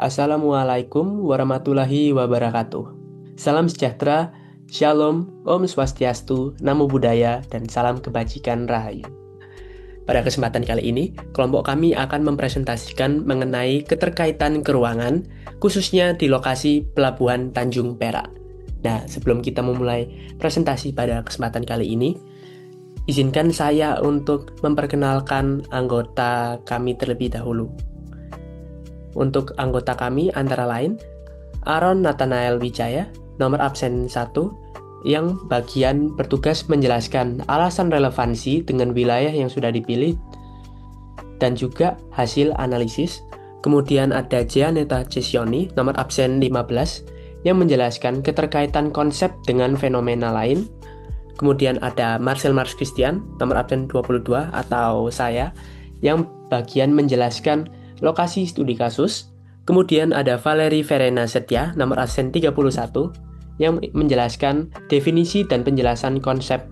Assalamualaikum warahmatullahi wabarakatuh. Salam sejahtera, Shalom, Om Swastiastu, Namo Buddhaya, dan salam kebajikan Rahayu. Pada kesempatan kali ini, kelompok kami akan mempresentasikan mengenai keterkaitan keuangan, khususnya di lokasi Pelabuhan Tanjung Perak. Nah, sebelum kita memulai presentasi pada kesempatan kali ini, izinkan saya untuk memperkenalkan anggota kami terlebih dahulu. Untuk anggota kami antara lain, Aaron Nathanael Wijaya, nomor absen 1, yang bagian bertugas menjelaskan alasan relevansi dengan wilayah yang sudah dipilih dan juga hasil analisis. Kemudian ada Gianetta Cesioni, nomor absen 15, yang menjelaskan keterkaitan konsep dengan fenomena lain. Kemudian ada Marcel Mars Christian, nomor absen 22, atau saya, yang bagian menjelaskan lokasi studi kasus. Kemudian ada Valeri Verena Setia, nomor absen 31, yang menjelaskan definisi dan penjelasan konsep.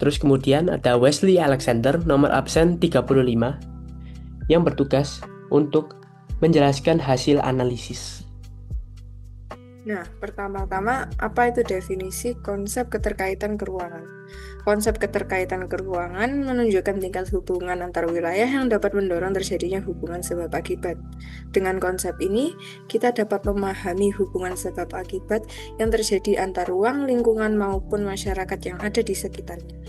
Terus kemudian ada Wesley Alexander, nomor absen 35, yang bertugas untuk menjelaskan hasil analisis. Nah, pertama-tama, apa itu definisi konsep keterkaitan keuangan? Konsep keterkaitan keuangan menunjukkan tingkat hubungan antar wilayah yang dapat mendorong terjadinya hubungan sebab akibat. Dengan konsep ini, kita dapat memahami hubungan sebab akibat yang terjadi antar ruang, lingkungan, maupun masyarakat yang ada di sekitarnya.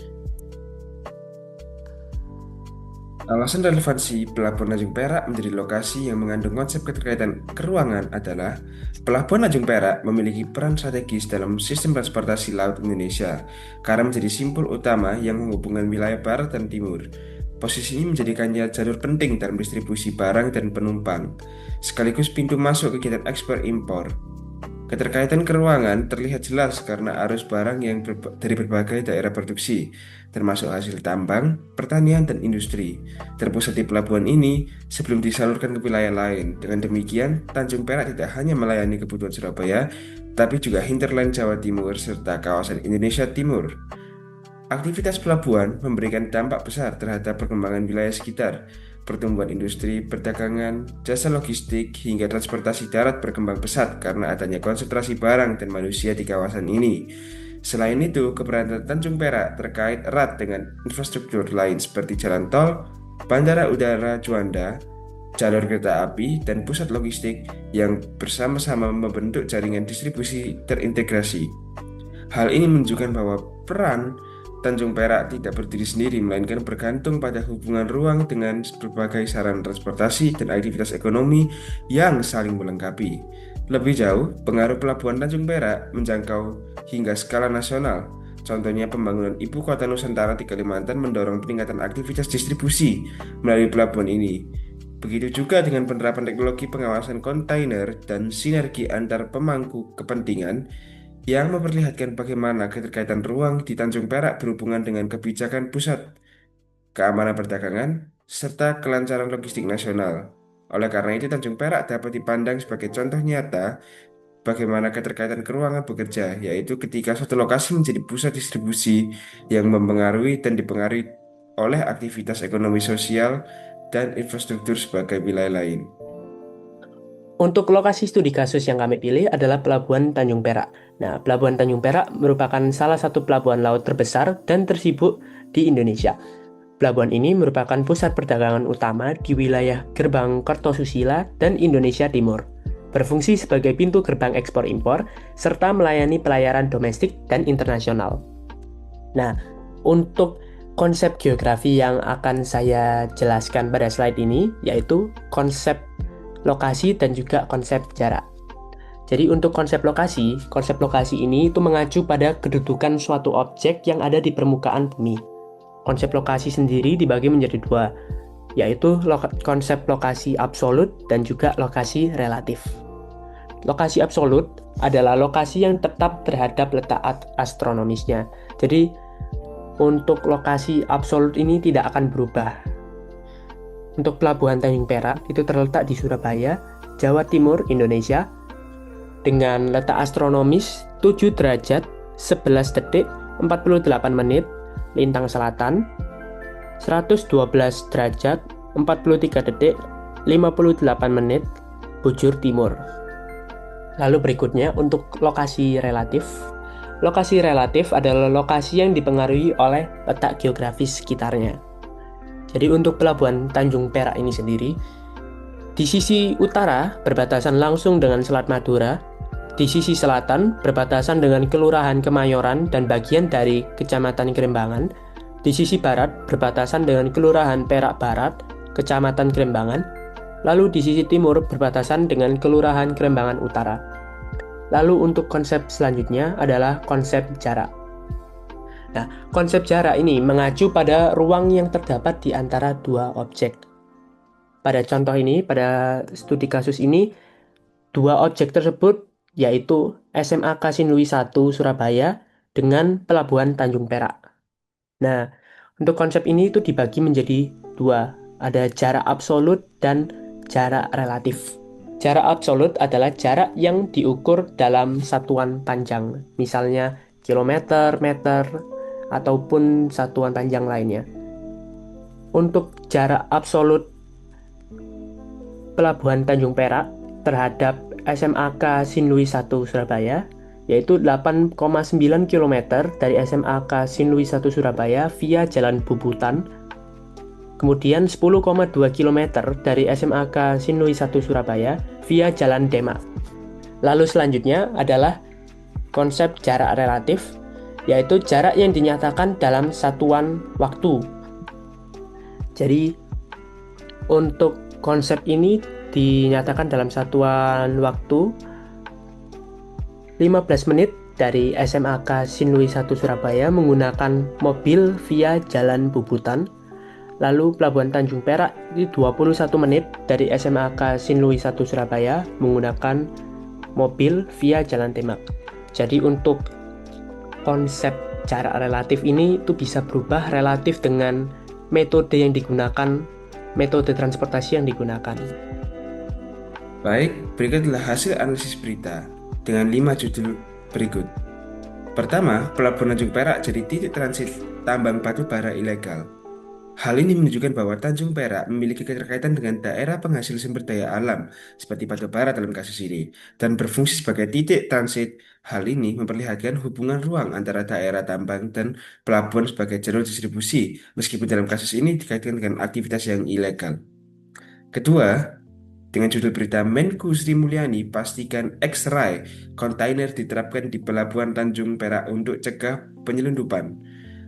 Alasan relevansi Pelabuhan Tanjung Perak menjadi lokasi yang mengandung konsep keterkaitan keuangan adalah Pelabuhan Tanjung Perak memiliki peran strategis dalam sistem transportasi laut Indonesia karena menjadi simpul utama yang menghubungkan wilayah barat dan timur. Posisi ini menjadikannya jalur penting dalam distribusi barang dan penumpang, sekaligus pintu masuk kegiatan ekspor impor. Keterkaitan keuangan terlihat jelas karena arus barang yang dari berbagai daerah produksi, termasuk hasil tambang, pertanian, dan industri, terpusat di pelabuhan ini sebelum disalurkan ke wilayah lain. Dengan demikian, Tanjung Perak tidak hanya melayani kebutuhan Surabaya, tapi juga hinterland Jawa Timur serta kawasan Indonesia Timur. Aktivitas pelabuhan memberikan dampak besar terhadap perkembangan wilayah sekitar. Pertumbuhan industri, perdagangan, jasa logistik, hingga transportasi darat berkembang pesat karena adanya konsentrasi barang dan manusia di kawasan ini. Selain itu, keberadaan Tanjung Perak terkait erat dengan infrastruktur lain seperti jalan tol, bandara udara Juanda, jalur kereta api, dan pusat logistik yang bersama-sama membentuk jaringan distribusi terintegrasi. Hal ini menunjukkan bahwa peran Tanjung Perak tidak berdiri sendiri, melainkan bergantung pada hubungan ruang dengan berbagai sarana transportasi dan aktivitas ekonomi yang saling melengkapi. Lebih jauh, pengaruh Pelabuhan Tanjung Perak menjangkau hingga skala nasional. Contohnya, pembangunan Ibu Kota Nusantara di Kalimantan mendorong peningkatan aktivitas distribusi melalui pelabuhan ini. Begitu juga dengan penerapan teknologi pengawasan kontainer dan sinergi antar pemangku kepentingan yang memperlihatkan bagaimana keterkaitan ruang di Tanjung Perak berhubungan dengan kebijakan pusat, keamanan perdagangan, serta kelancaran logistik nasional. Oleh karena itu, Tanjung Perak dapat dipandang sebagai contoh nyata bagaimana keterkaitan keuangan bekerja, yaitu ketika suatu lokasi menjadi pusat distribusi yang mempengaruhi dan dipengaruhi oleh aktivitas ekonomi sosial dan infrastruktur sebagai wilayah lain. Untuk lokasi studi kasus yang kami pilih adalah Pelabuhan Tanjung Perak. Nah, Pelabuhan Tanjung Perak merupakan salah satu pelabuhan laut terbesar dan tersibuk di Indonesia. Pelabuhan ini merupakan pusat perdagangan utama di wilayah Gerbang Kertosusila dan Indonesia Timur. Berfungsi sebagai pintu gerbang ekspor-impor, serta melayani pelayaran domestik dan internasional. Nah, untuk konsep geografi yang akan saya jelaskan pada slide ini, yaitu konsep lokasi dan juga konsep jarak. Jadi untuk konsep lokasi ini itu mengacu pada kedudukan suatu objek yang ada di permukaan bumi. Konsep lokasi sendiri dibagi menjadi dua, yaitu konsep lokasi absolut dan juga lokasi relatif. Lokasi absolut adalah lokasi yang tetap terhadap letak astronomisnya. Jadi untuk lokasi absolut ini tidak akan berubah. Untuk Pelabuhan Tanjung Perak itu terletak di Surabaya, Jawa Timur, Indonesia, dengan letak astronomis 7 derajat 11 detik 48 menit lintang selatan, 112 derajat 43 detik 58 menit bujur timur. Lalu berikutnya untuk lokasi relatif. Lokasi relatif adalah lokasi yang dipengaruhi oleh letak geografis sekitarnya. Jadi untuk pelabuhan Tanjung Perak ini sendiri, di sisi utara berbatasan langsung dengan Selat Madura, di sisi selatan berbatasan dengan Kelurahan Kemayoran dan bagian dari Kecamatan Kerembangan, di sisi barat berbatasan dengan Kelurahan Perak Barat, Kecamatan Kerembangan, lalu di sisi timur berbatasan dengan Kelurahan Kerembangan Utara. Lalu untuk konsep selanjutnya adalah konsep jarak. Nah, konsep jarak ini mengacu pada ruang yang terdapat di antara dua objek. Pada contoh ini, pada studi kasus ini, dua objek tersebut yaitu SMA Kasin Lui 1 Surabaya dengan Pelabuhan Tanjung Perak. Nah, untuk konsep ini itu dibagi menjadi dua, ada jarak absolut dan jarak relatif. Jarak absolut adalah jarak yang diukur dalam satuan panjang, misalnya kilometer, meter, ataupun satuan panjang lainnya. Untuk jarak absolut Pelabuhan Tanjung Perak terhadap SMAK Sinlui 1 Surabaya yaitu 8,9 km dari SMAK Sinlui 1 Surabaya via Jalan Bubutan, kemudian 10,2 km dari SMAK Sinlui 1 Surabaya via Jalan Demak. Lalu selanjutnya adalah konsep jarak relatif, yaitu jarak yang dinyatakan dalam satuan waktu. Jadi untuk konsep ini dinyatakan dalam satuan waktu 15 menit dari SMAK Sinlui 1 Surabaya menggunakan mobil via Jalan Bubutan. Lalu Pelabuhan Tanjung Perak itu 21 menit dari SMAK Sinlui 1 Surabaya menggunakan mobil via Jalan Demak. Jadi untuk konsep jarak relatif ini itu bisa berubah relatif dengan metode yang digunakan, metode transportasi yang digunakan. Baik, berikutlah hasil analisis berita dengan 5 judul berikut. Pertama, Pelabuhan Tanjung Perak jadi titik transit tambang batu bara ilegal. Hal ini menunjukkan bahwa Tanjung Perak memiliki keterkaitan dengan daerah penghasil sumber daya alam seperti batu bara dalam kasus ini dan berfungsi sebagai titik transit. Hal ini memperlihatkan hubungan ruang antara daerah tambang dan pelabuhan sebagai jalur distribusi, meskipun dalam kasus ini dikaitkan dengan aktivitas yang ilegal. Kedua, dengan judul berita Menku Sri Mulyani pastikan X-ray kontainer diterapkan di Pelabuhan Tanjung Perak untuk cegah penyelundupan.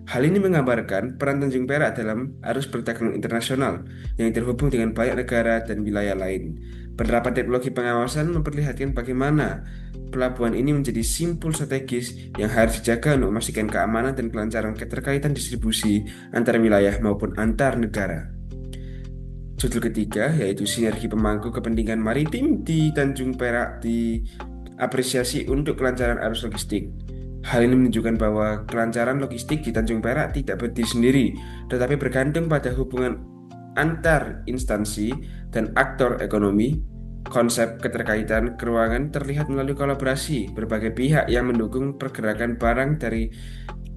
Hal ini menggambarkan peran Tanjung Perak dalam arus perdagangan internasional yang terhubung dengan banyak negara dan wilayah lain. Penerapan teknologi pengawasan memperlihatkan bagaimana pelabuhan ini menjadi simpul strategis yang harus dijaga untuk memastikan keamanan dan kelancaran keterkaitan distribusi antar wilayah maupun antar negara. Judul ketiga yaitu sinergi pemangku kepentingan maritim di Tanjung Perak diapresiasi untuk kelancaran arus logistik. Hal ini menunjukkan bahwa kelancaran logistik di Tanjung Perak tidak berdiri sendiri, tetapi bergantung pada hubungan antar instansi dan aktor ekonomi. Konsep keterkaitan keuangan terlihat melalui kolaborasi berbagai pihak yang mendukung pergerakan barang dari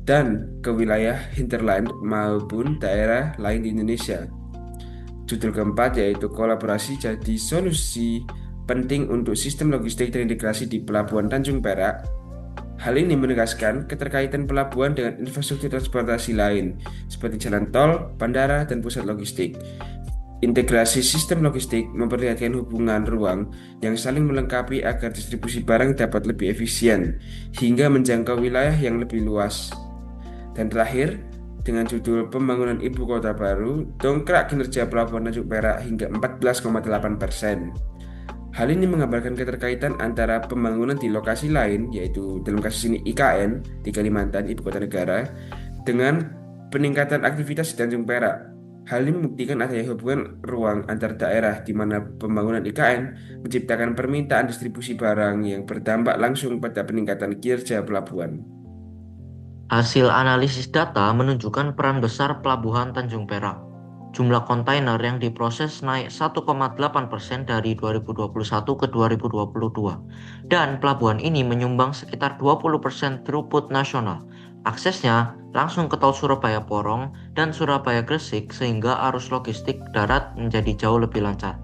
dan ke wilayah hinterland maupun daerah lain di Indonesia. Judul keempat yaitu kolaborasi jadi solusi penting untuk sistem logistik terintegrasi di Pelabuhan Tanjung Perak. Hal ini menegaskan keterkaitan pelabuhan dengan infrastruktur transportasi lain seperti jalan tol, bandara, dan pusat logistik. Integrasi sistem logistik memperlihatkan hubungan ruang yang saling melengkapi agar distribusi barang dapat lebih efisien hingga menjangkau wilayah yang lebih luas. Dan terakhir, dengan judul Pembangunan Ibu Kota Baru, dongkrak kinerja Pelabuhan Tanjung Perak hingga 14,8%. Hal ini menggambarkan keterkaitan antara pembangunan di lokasi lain, yaitu dalam kasus ini IKN di Kalimantan, Ibu Kota Negara, dengan peningkatan aktivitas di Tanjung Perak. Hal ini membuktikan adanya hubungan ruang antar daerah di mana pembangunan IKN menciptakan permintaan distribusi barang yang berdampak langsung pada peningkatan kinerja pelabuhan. Hasil analisis data menunjukkan peran besar Pelabuhan Tanjung Perak. Jumlah kontainer yang diproses naik 1,8% dari 2021 ke 2022. Dan pelabuhan ini menyumbang sekitar 20% throughput nasional. Aksesnya langsung ke tol Surabaya Porong dan Surabaya Gresik sehingga arus logistik darat menjadi jauh lebih lancar.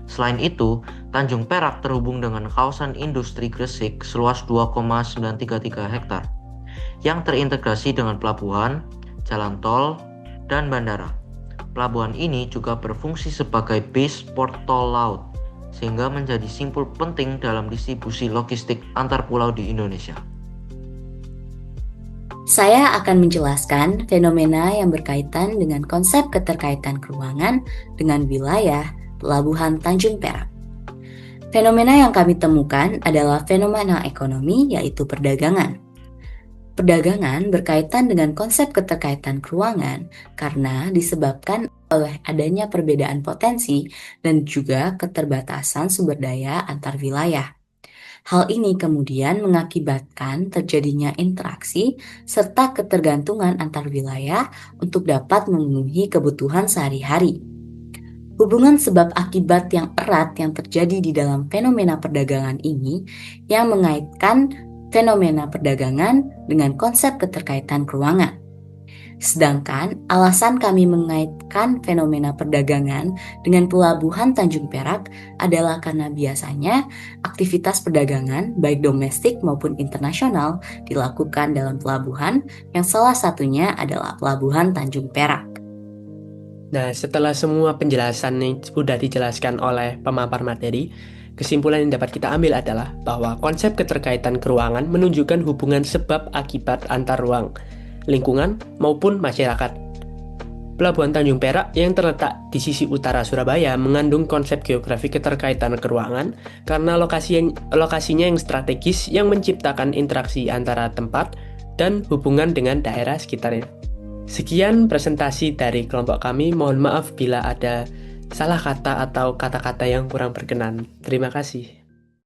Selain itu, Tanjung Perak terhubung dengan kawasan industri Gresik seluas 2,933 hektar yang terintegrasi dengan pelabuhan, jalan tol, dan bandara. Pelabuhan ini juga berfungsi sebagai base port tol laut, sehingga menjadi simpul penting dalam distribusi logistik antar pulau di Indonesia. Saya akan menjelaskan fenomena yang berkaitan dengan konsep keterkaitan keuangan dengan wilayah Pelabuhan Tanjung Perak. Fenomena yang kami temukan adalah fenomena ekonomi, yaitu perdagangan. Perdagangan berkaitan dengan konsep keterkaitan keuangan karena disebabkan oleh adanya perbedaan potensi dan juga keterbatasan sumber daya antar wilayah. Hal ini kemudian mengakibatkan terjadinya interaksi serta ketergantungan antar wilayah untuk dapat memenuhi kebutuhan sehari-hari. Hubungan sebab akibat yang erat yang terjadi di dalam fenomena perdagangan ini yang mengaitkan fenomena perdagangan dengan konsep keterkaitan keuangan. Sedangkan alasan kami mengaitkan fenomena perdagangan dengan Pelabuhan Tanjung Perak adalah karena biasanya aktivitas perdagangan baik domestik maupun internasional dilakukan dalam pelabuhan yang salah satunya adalah Pelabuhan Tanjung Perak. Nah, setelah semua penjelasan yang sudah dijelaskan oleh pemapar materi, kesimpulan yang dapat kita ambil adalah bahwa konsep keterkaitan keuangan menunjukkan hubungan sebab akibat antar ruang, lingkungan, maupun masyarakat. Pelabuhan Tanjung Perak yang terletak di sisi utara Surabaya mengandung konsep geografi keterkaitan keuangan karena lokasinya yang strategis yang menciptakan interaksi antara tempat dan hubungan dengan daerah sekitarnya. Sekian presentasi dari kelompok kami. Mohon maaf bila ada salah kata atau kata-kata yang kurang berkenan. Terima kasih.